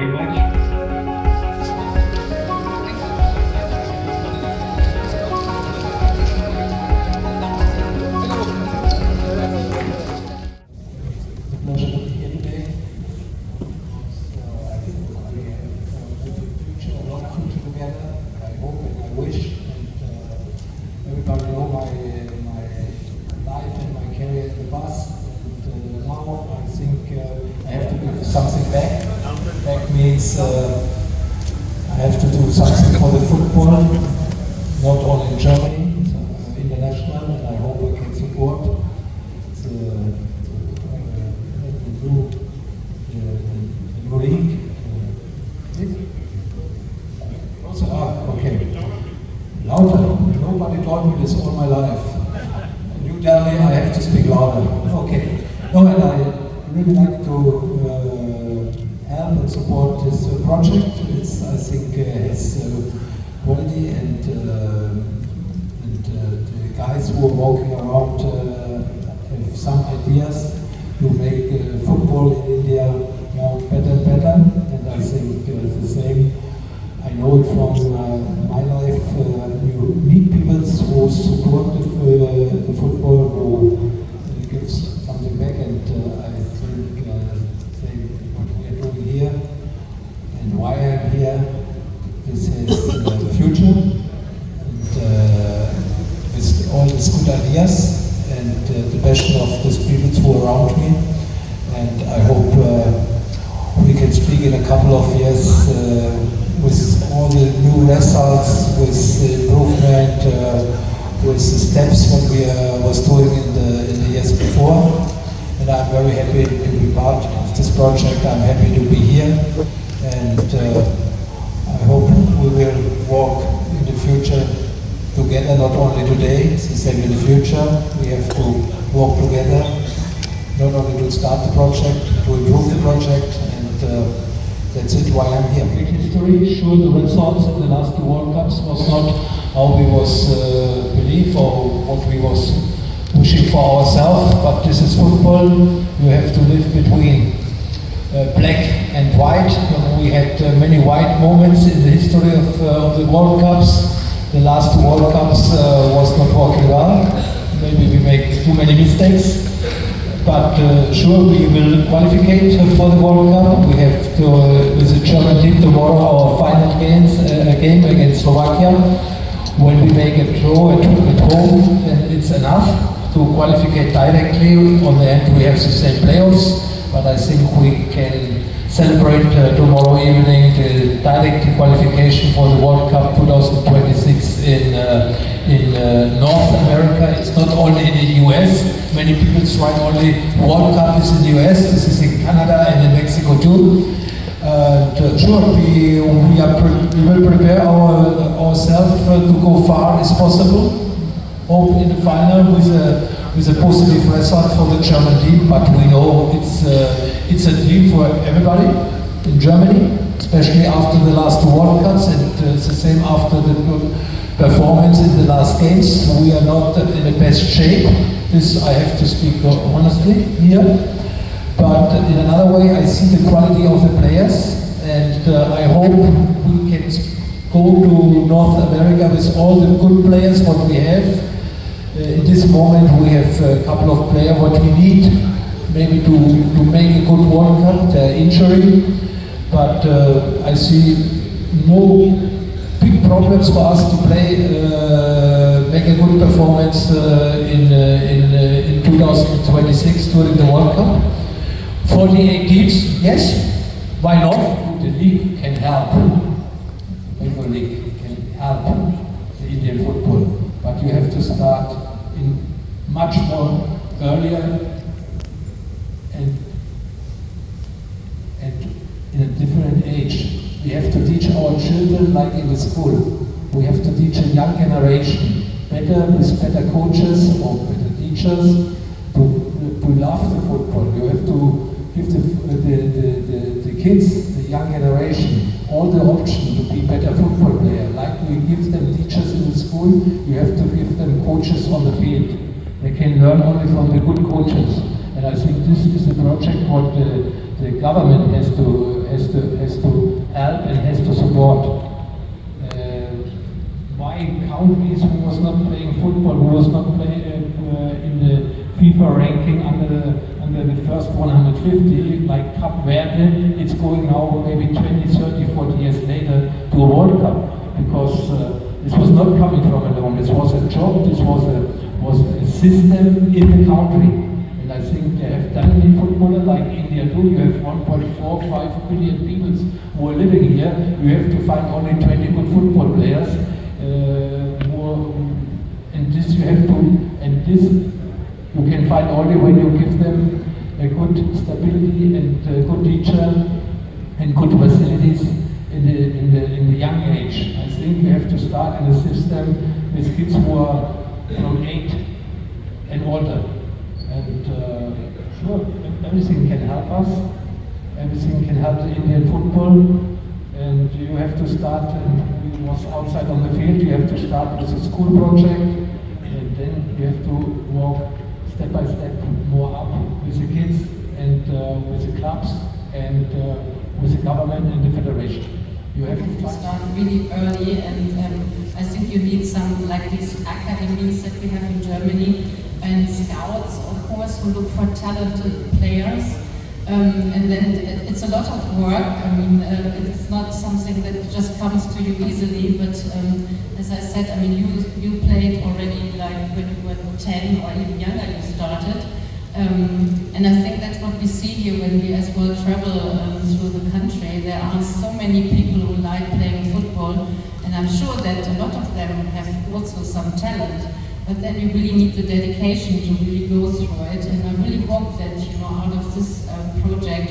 very much. Pleasure to be here today. I think we have a lot of future together. I hope and I wish, and everybody know my life and my career in the past. And now I think I have to give something back. Back means I have to do something for the football, not only in Germany, so, international, and I hope I can support the league. Also, okay. Louder. Nobody told me this all my life. And you tell me I have to speak louder. Okay. No, and I really like to help and support this project. It's, I think, has quality, and the guys who are walking around have some ideas to make football in India better and better, and I think the same. I know it from my life. You need people who support the football, who gives something back, and I think what we are doing here and why I'm here, this has the future, and with all these good ideas and the passion of these people who are around me, and I hope we can speak in a couple of years with all the new results, with the improvement, with the steps what we was doing in the years before. And I'm very happy to be part of this project. I'm happy to be here, and I hope we will walk in the future together, not only today, it's the same in the future. We have to work together, not only to start the project, to improve the project, and that's it why I'm here. Big history, sure, the results in the last two World Cups was not how we was believe or what we was pushing for ourselves, but this is football. You have to live between black and white. We had many white moments in the history of the World Cups. The last two World Cups was not working well. Maybe we make too many mistakes. But sure, we will qualify for the World Cup. We have to, with the German team tomorrow, our final game against Slovakia. When we make a draw at home, then it's enough to qualify directly. On the end, we have the same playoffs, but I think we can celebrate tomorrow evening the direct qualification for the World Cup 2026 in North America. It's not only in the US. Many people try only World Cup is in the US. This is in Canada and in Mexico too. Sure, we will prepare ourselves to go far as possible. Hope in the final with a positive result for the German team. But we know it's a dream for everybody in Germany, especially after the last two World Cups, and it's the same after the performance in the last games. We are not in the best shape. This I have to speak honestly here. But in another way, I see the quality of the players, and I hope we can go to North America with all the good players what we have. In this moment, we have a couple of players what we need, maybe to make a good World Cup. They're injury, but I see no big problems for us to play, make a good performance in 2026 during the World Cup. 48 teams, yes, why not? The league can help. The league can help the Indian football, but you have to start in much more earlier and in a different age. We have to teach our children like in the school. We have to teach a young generation better with better coaches or better teachers to love the football. You have to give the kids, the young generation, all the option to be better football player. Like we give them teachers in the school, you have to give them coaches on the field. They can learn only from the good coaches. And I think this is a project what the government has to FIFA ranking under the first 150, like Cape Verde. It's going now maybe 20, 30, 40 years later to a World Cup, because this was not coming from alone. This was a job. This was a system in the country. And I think they have done it in football like India too. You have 1.45 billion people who are living here. You have to find only 20 good football players. And this you have to, and this you can find only when you give them a good stability and a good teacher and good facilities in the young age. I think we have to start in a system with kids who are from 8 and older. And sure, everything can help us. Everything can help the Indian football. And you have to start, and we was outside on the field, you have to start with a school project, and then you have to walk step by step more up with the kids and with the clubs and with the government and the federation. You have to start really early, and I think you need some like these academies that we have in Germany, and scouts, of course, who look for talented players. And then it's a lot of work. I mean, it's not something that just comes to you easily, but as I said, I mean, you played already like when you were 10 or even younger, you started. And I think that's what we see here when we as well travel through the country. There are so many people who like playing football, and I'm sure that a lot of them have also some talent. But then you really need the dedication to really go through it, and I really hope that, you know, out of this project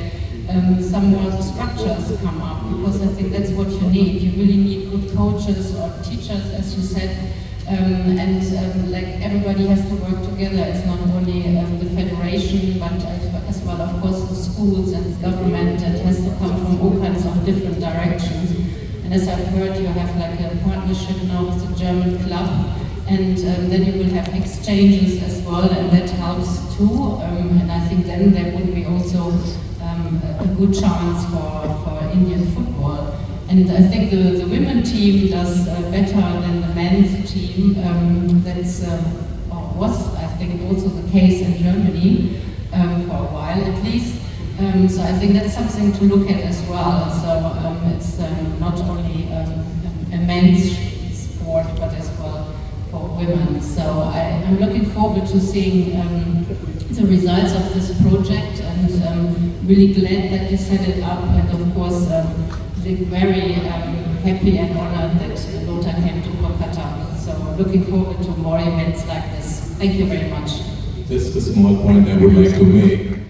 some more structures come up, because I think that's what you need. You really need good coaches or teachers, as you said, and like everybody has to work together. It's not only the federation, but as well, of course, the schools and the government. It has to come from all kinds of different directions. And as I've heard, you have like a partnership now with the German club. And then you will have exchanges as well, and that helps too. And I think then there would be also a good chance for Indian football. And I think the women team does better than the men's team. That's was, I think, also the case in Germany for a while at least. So I think that's something to look at as well. So it's not only a men's sport, but as well for women. So I'm looking forward to seeing the results of this project, and really glad that you set it up, and of course very happy and honored that Lothar came to Kolkata. So looking forward to more events like this. Thank you very much. Just a small point I would like to make.